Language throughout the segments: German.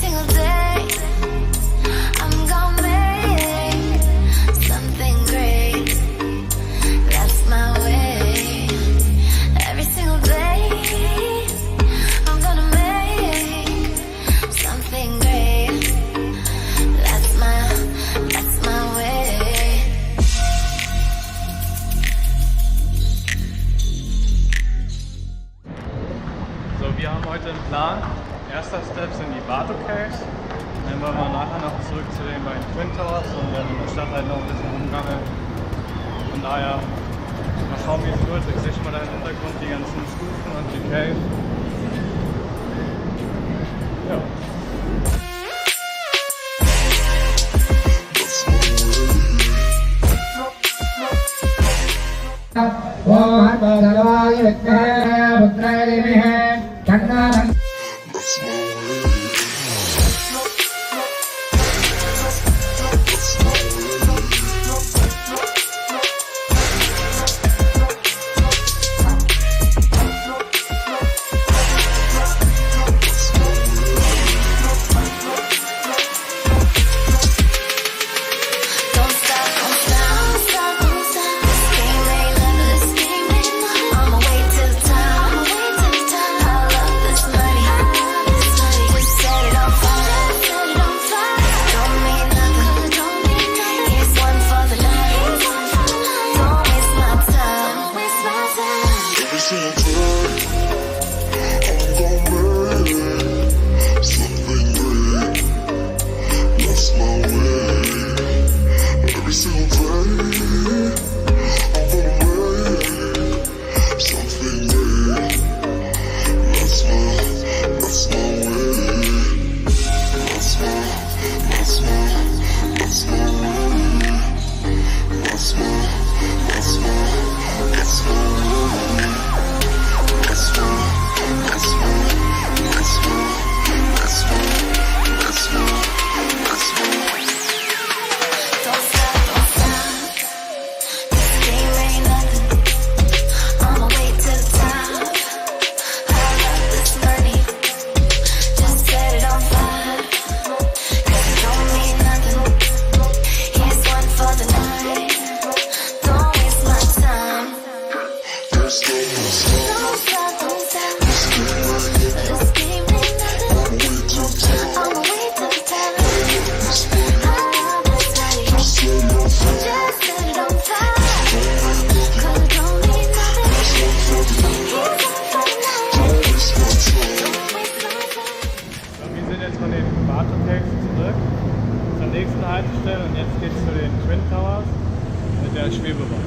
single day I'm gonna make something great. That's my way. Every single day I'm gonna make something great. That's my way. So, wir haben heute einen Plan. Erster Step sind die Batu Caves. Dann wollen wir nachher noch zurück zu den beiden Twin Towers und dann in der Stadt halt noch ein bisschen rumgammeln. Von daher, mal schauen, wie es wird. Ich sehe schon mal da im Hintergrund die ganzen Stufen und die Cave. Ja. Haltestelle und jetzt geht es zu den Twin Towers mit der Schwebebahn.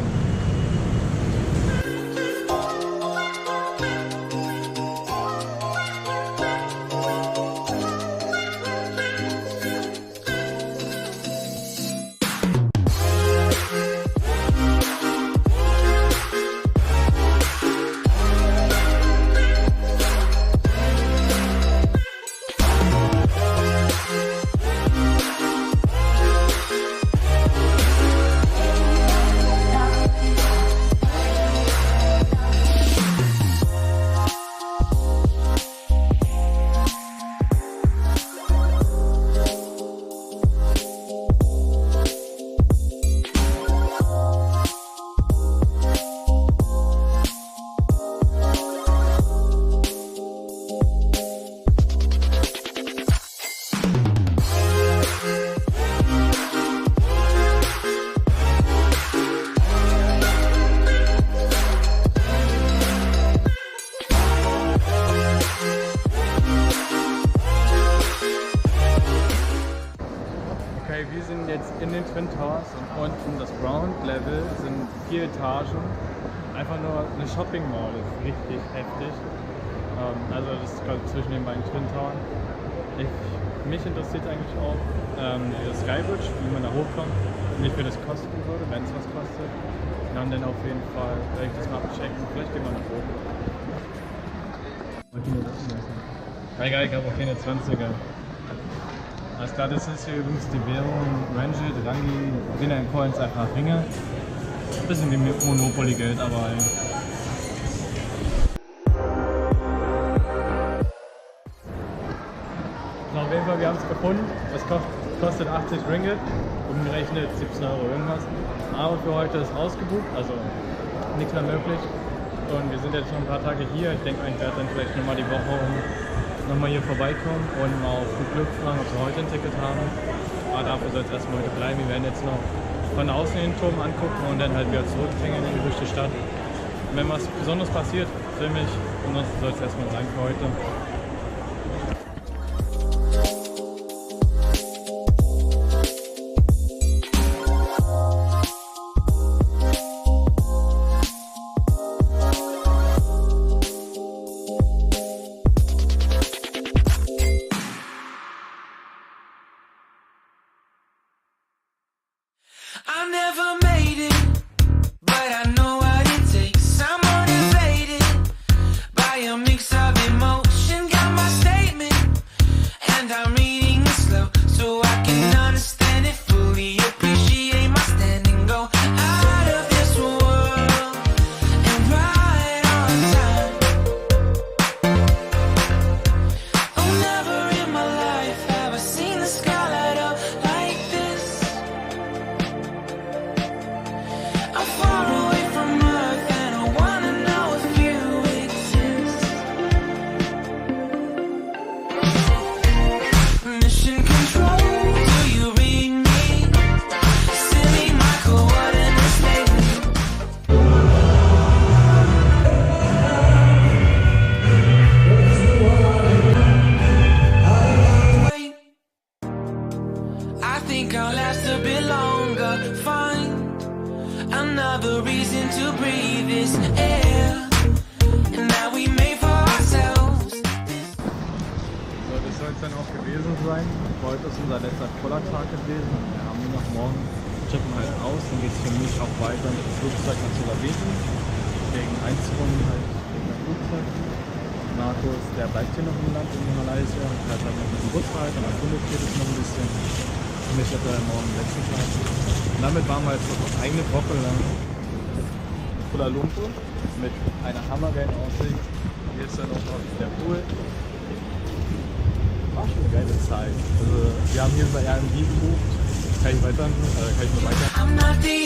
Okay, wir sind jetzt in den Twin Towers und unten das Ground Level sind 4 Etagen. Einfach nur eine Shopping Mall, das ist richtig heftig. Also das ist gerade zwischen den beiden Twin Towers. Mich interessiert eigentlich auch das Skybridge, wie man da hochkommt. Nicht, wie das kosten würde, wenn es was kostet. Dann auf jeden Fall werde ich das mal abchecken. Vielleicht gehen wir nach oben. Geil, ich habe auch keine 20er. Alles klar, das ist hier übrigens die Währung Ranjit, Rangi, Rinner in Coins, einfach Ringe. Ein bisschen wie Monopoly-Geld, aber So, jeden Fall, wir haben es gefunden. Es kostet 80 Ringgit, umgerechnet 17 Euro irgendwas. Aber für heute ist ausgebucht, also nichts mehr möglich. Und wir sind jetzt schon ein paar Tage hier. Ich denke, ich werde dann vielleicht nochmal die Woche nochmal hier vorbeikommen und mal auf gut Glück fragen, ob sie heute ein Ticket haben. Aber dafür soll es erstmal heute bleiben. Wir werden jetzt noch von außen den Turm angucken und dann halt wieder zurückklingeln durch die Stadt. Und wenn was Besonderes passiert, filme ich. Und das soll es erstmal sein für heute. I never made it, but I know what it takes. I'm motivated by a mix of emotion. Got my statement, and I'm reading it slow so I can understand it fully. Appreciate my standing, go out of this world and right on time. Oh, never in my life have I seen the sky light up like this. I'm far away from Earth and I wanna know if you exist. Mission control, do you read me? Send me my coordinates lately. Wait, I think I'll last a bit longer. Find another reason to breathe this air, and that we made for ourselves. So, das soll es dann auch gewesen sein. Heute ist unser letzter Vollertag gewesen. Wir haben nur noch morgen, checken halt aus, dann geht es für mich auch weiter mit dem Flugzeug nach Sulawesi. Wegen Einzelungen halt wegen dem Flugzeug. Markus, der bleibt hier noch im Land in Malaysia, fährt halt noch mit dem Bus weiter, dann erkundet geht es noch ein bisschen. Für mich hat er morgen den letzten Tag. Und damit waren wir jetzt noch eine Woche lang in Kuala Lumpur mit einer hammergeilen Aussicht. Hier ist dann noch der Pool. War schon eine geile Zeit. Also wir haben hier bei Airbnb gebucht. Kann ich nur weiter. I'm not the